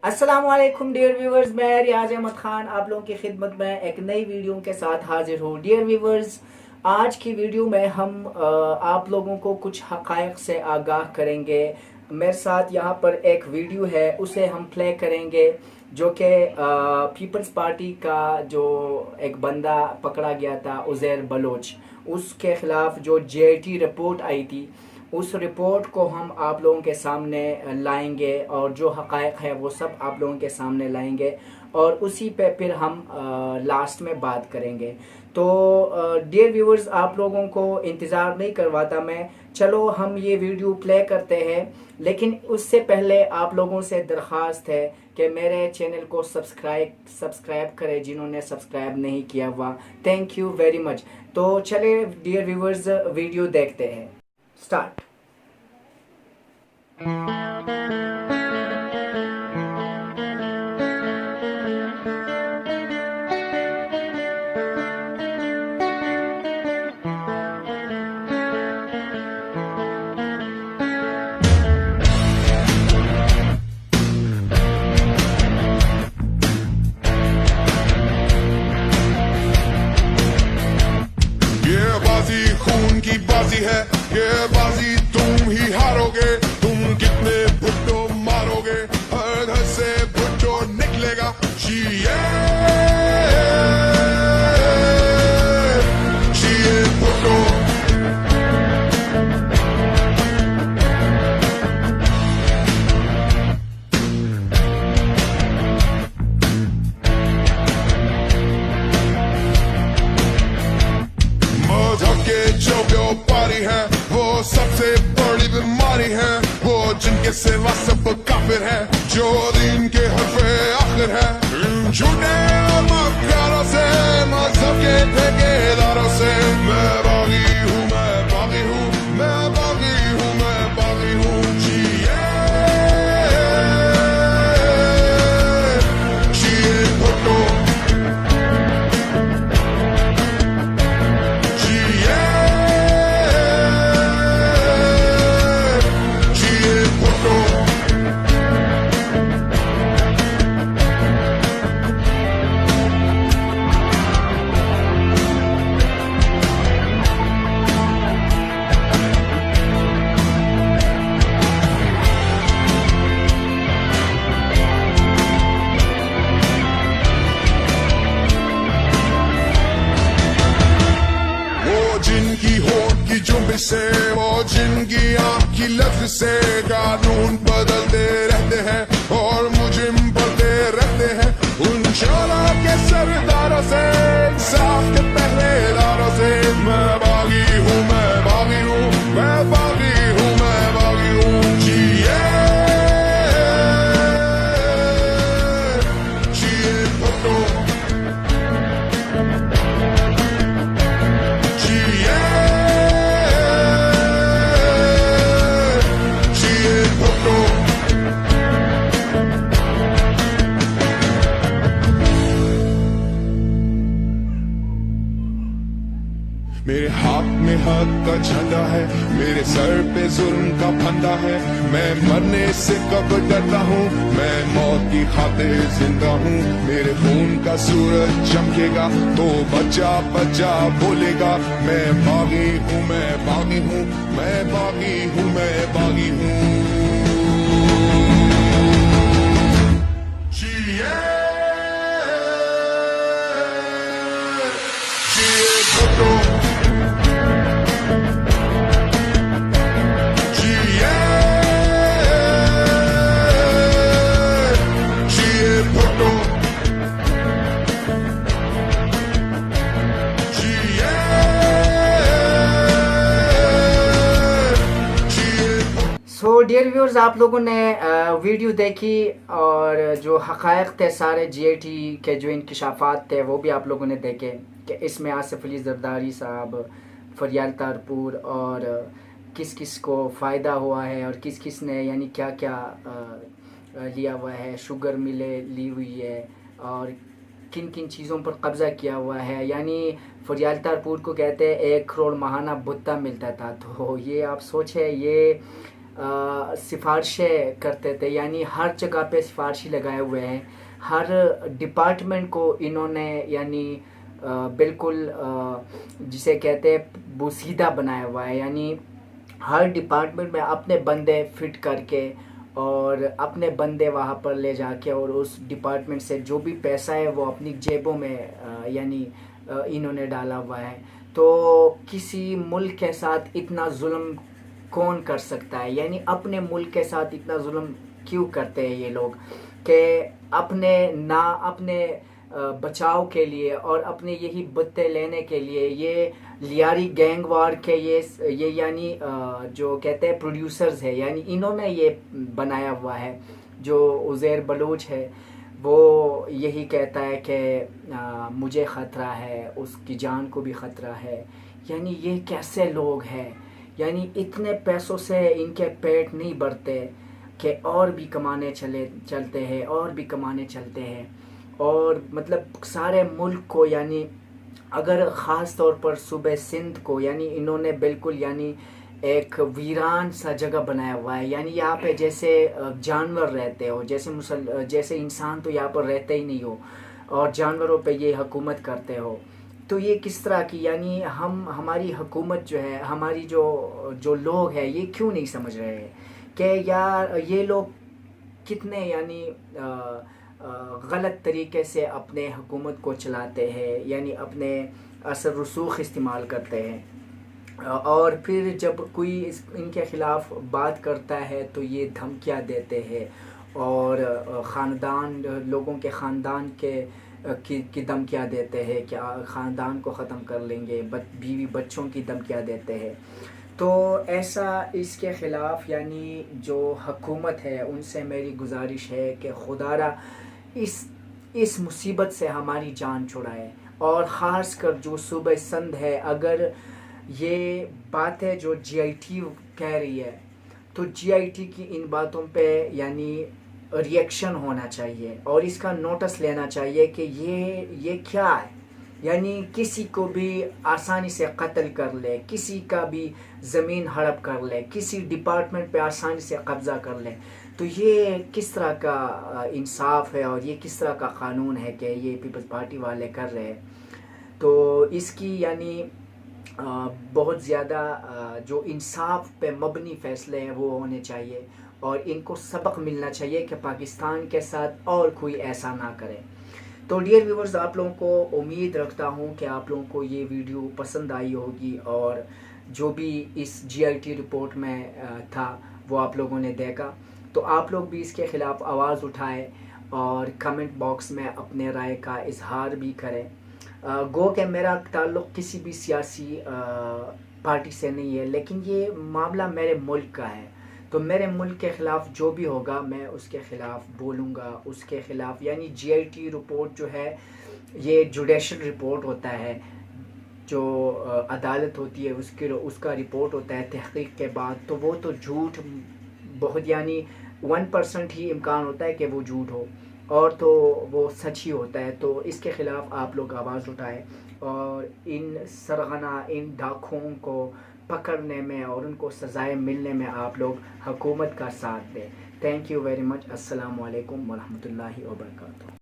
अस्सलामुअलैकुम dear viewers, मैं रियाज अहमद खान आप लोगों की खिदमत में एक नई वीडियो के साथ हाजिर हूँ। डियर व्यूवर्स, आज की वीडियो में हम आप लोगों को कुछ हक़ाइक़ से आगाह करेंगे। मेरे साथ यहाँ पर एक वीडियो है, उसे हम प्ले करेंगे जो कि पीपल्स पार्टी का जो एक बंदा पकड़ा गया था उज़ैर बलोच, उसके ख़िलाफ़ जो JIT रिपोर्ट आई थी, उस रिपोर्ट को हम आप लोगों के सामने लाएंगे और जो हक़ाइक़ है वो सब आप लोगों के सामने लाएंगे और उसी पे फिर हम लास्ट में बात करेंगे। तो डियर व्यूवर्स, आप लोगों को इंतज़ार नहीं करवाता मैं, चलो हम ये वीडियो प्ले करते हैं। लेकिन उससे पहले आप लोगों से दरख्वास्त है कि मेरे चैनल को सब्सक्राइब करें जिन्होंने सब्सक्राइब नहीं किया हुआ। Thank you very much. तो चले डियर व्यूवर्स, वीडियो देखते हैं। स्टार्ट। ये बाजी खून की बाजी है, ये बाजी तुम ही हारोगे। तुम कितने भुट्टो मारोगे, हर घर से भुट्टो निकलेगा। जिए भुट्टो। मजहब के जो व्यापारी है वो सबसे बड़ी बीमारी है। वो जिनके सिवा सब काफिर है, जो दीन के हरफे आखिर है। इन झूठे मक्कारों से, मजहब के ठेकेदारों से मैं बागी हूँ, मैं बागी हूँ, मैं बागी हूँ, मैं बागी हूँ। जिए भुट्टो। जिनकी होठ की जुम्बिश से, वो जिनकी आंख की लफ्ज से कानून बदलते रहते हैं और मुजरिम बढ़ते रहते हैं। उन शोला के सरदारों से, इंसाफ के पहरेदारों से मैं बागी हूँ, मैं बागी हूँ, मैं बागी हूँ, मैं बागी हूँ। जिए भुट्टो। मेरे हाथ में हक का झंडा है, मेरे सर पे जुल्म का फंदा है। मैं मरने से कब डरता हूँ, मैं मौत की खातिर जिंदा हूँ। मेरे खून का सूरज चमकेगा तो बच्चा बच्चा बोलेगा मैं बागी हूँ, मैं बागी हूँ, मैं बागी हूँ, मैं बागी हूँ। जिए भुट्टो। सो डियर व्यूअर्स, आप लोगों ने वीडियो देखी और जो हक़ाइक़ थे सारे JIT के जो इंकशाफात थे वो भी आप लोगों ने देखे कि इसमें आसिफ अली जरदारी साहब, फरियाल तारपुर और किस किस को फ़ायदा हुआ है और किस किस ने यानी क्या क्या लिया हुआ है। शुगर मिलें ली हुई है और किन किन चीज़ों पर कब्ज़ा किया हुआ है। यानी फरियाल तारपुर को कहते हैं 1 करोड़ माहाना भुट्टा मिलता था। तो ये आप सोचें, ये सिफारिशें करते थे, यानी हर जगह पे सिफारिशी लगाए हुए हैं। हर डिपार्टमेंट को इन्होंने यानी बिल्कुल जिसे कहते हैं बोसीदा बनाया हुआ है, यानी हर डिपार्टमेंट में अपने बंदे फिट करके और अपने बंदे वहाँ पर ले जाके और उस डिपार्टमेंट से जो भी पैसा है वो अपनी जेबों में यानी इन्होंने डाला हुआ है। तो किसी मुल्क के साथ इतना जुल्म कौन कर सकता है, यानी अपने मुल्क के साथ इतना जुल्म क्यों करते हैं ये लोग कि अपने बचाव के लिए और अपने यही बत्ते लेने के लिए ये लियारी गैंग वार के ये यानी जो कहते हैं प्रोड्यूसर्स है, यानी इन्होंने ये बनाया हुआ है। जो उज़ैर बलोच है वो यही कहता है कि मुझे ख़तरा है, उसकी जान को भी ख़तरा है। यानी ये कैसे लोग हैं, यानी इतने पैसों से इनके पेट नहीं भरते कि और भी कमाने चलते हैं और भी कमाने चलते हैं। और मतलब सारे मुल्क को, यानी अगर ख़ास तौर पर सूबे सिंध को, यानी इन्होंने बिल्कुल यानी एक वीरान सा जगह बनाया हुआ है। यानी यहाँ पे जैसे जानवर रहते हो, जैसे इंसान तो यहाँ पर रहते ही नहीं हो और जानवरों पे ये हुकूमत करते हो। तो ये किस तरह की, यानी हमारी हुकूमत जो है, हमारी जो लोग हैं ये क्यों नहीं समझ रहे हैं कि यार ये लोग कितने यानी गलत तरीके से अपने हुकूमत को चलाते हैं, यानी अपने असर रसूख इस्तेमाल करते हैं। और फिर जब कोई इनके ख़िलाफ़ बात करता है तो ये धमकियाँ देते हैं और लोगों के ख़ानदान की धमकियाँ देते हैं कि ख़ानदान को ख़त्म कर लेंगे, बीवी बच्चों की धमकियाँ देते हैं। तो ऐसा इसके ख़िलाफ़ यानी जो हुकूमत है उनसे मेरी गुजारिश है कि खुदारा इस मुसीबत से हमारी जान छुड़ाए। और ख़ास कर जो सूबा सिंध है, अगर ये बातें जो GIT कह रही है तो GIT की इन बातों पे यानी रिएक्शन होना चाहिए और इसका नोटिस लेना चाहिए कि ये क्या है। यानी किसी को भी आसानी से कत्ल कर ले, किसी का भी ज़मीन हड़प कर ले, किसी डिपार्टमेंट पे आसानी से कब्ज़ा कर ले, तो ये किस तरह का इंसाफ है और ये किस तरह का क़ानून है कि ये पीपल्स पार्टी वाले कर रहे हैं। तो इसकी यानी बहुत ज़्यादा जो इंसाफ पे मबनी फ़ैसले हैं वो होने चाहिए और इनको सबक मिलना चाहिए कि पाकिस्तान के साथ और कोई ऐसा ना करे। तो डियर व्यूवर्स, आप लोगों को उम्मीद रखता हूँ कि आप लोगों को ये वीडियो पसंद आई होगी और जो भी इस GIT रिपोर्ट में था वो आप लोगों ने देखा। तो आप लोग भी इसके ख़िलाफ़ आवाज़ उठाएं और कमेंट बॉक्स में अपने राय का इजहार भी करें। गो कि मेरा ताल्लुक़ किसी भी सियासी पार्टी से नहीं है, लेकिन ये मामला मेरे मुल्क का है। तो मेरे मुल्क के ख़िलाफ़ जो भी होगा मैं उसके ख़िलाफ़ बोलूँगा, उसके ख़िलाफ़। यानी GIT रिपोर्ट जो है ये जुडिशल रिपोर्ट होता है, जो अदालत होती है उसका रिपोर्ट होता है तहक़ीक़ के बाद। तो वो तो झूठ बहुत यानी 1% ही इम्कान होता है कि वो झूठ हो और तो वो सच ही होता है। तो इसके ख़िलाफ़ आप लोग आवाज़ उठाएं और इन सरगना इन डाकुओं को पकड़ने में और उनको सज़ाएँ मिलने में आप लोग हुकूमत का साथ दें। Thank you very much. अस्सलामु अलैकुम वरहमतुल्लाहि वबरकातुहू।